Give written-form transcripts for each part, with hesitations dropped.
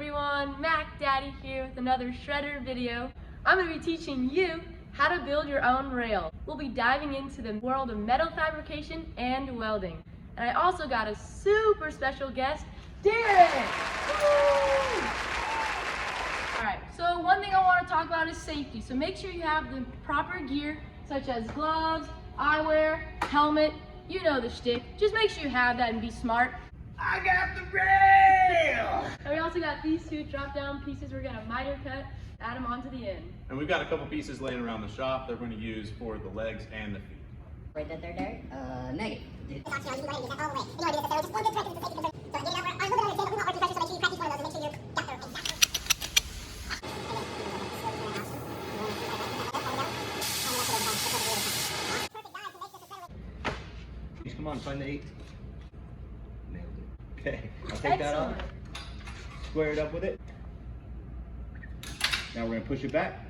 everyone, Mac Daddy here with another Shredder video. I'm going to be teaching you how to build your own rail. We'll be diving into the world of metal fabrication and welding. And I also got a super special guest, Derek! Woo! Alright, so one thing I want to talk about is safety. So make sure you have the proper gear, such as gloves, eyewear, helmet, you know the shtick. Just make sure you have that and be smart. I got the rail! And we also got these two drop-down pieces we're going to miter cut, add them onto the end. And we've got a couple pieces laying around the shop that we're going to use for the legs and the feet. Right that there, Derek? Negative. Come on, find the 8. Nailed it. Okay, I'll take that off. Square it up with it. Now we're gonna push it back.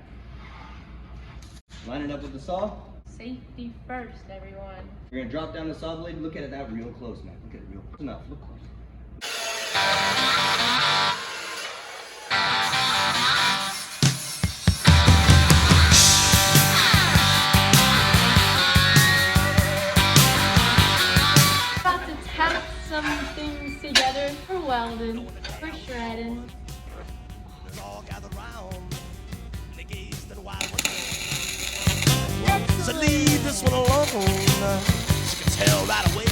Line it up with the saw. Safety first, everyone. We're gonna drop down the saw blade. Look at that real close, man. Look at it real close. Enough. Look close. About to tap some things together for welding, for shredding. So leave this one alone. She can tell right away.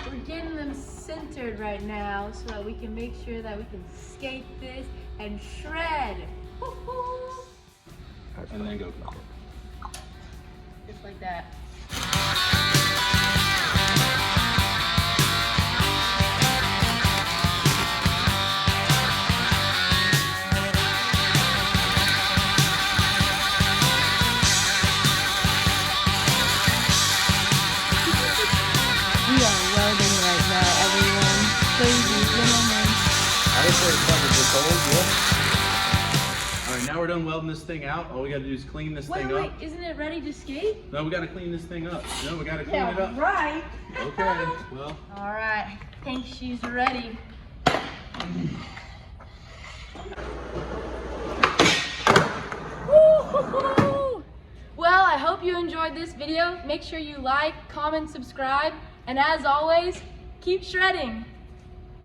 We're getting them centered right now so that we can make sure that we can skate this and shred. Woo-hoo. And then go. Just like that. We are welding right now, everyone. Ladies and gentlemen. I just say it's cold, yeah. All right, now we're done welding this thing out. All we got to do is clean this thing Wait, up. isn't it ready to skate? No, we got to clean this thing up. No, we got to clean it up. right. Okay, well. All right, I think she's ready. Woo-hoo-hoo! Well, I hope you enjoyed this video. Make sure you like, comment, subscribe, and as always, keep shredding.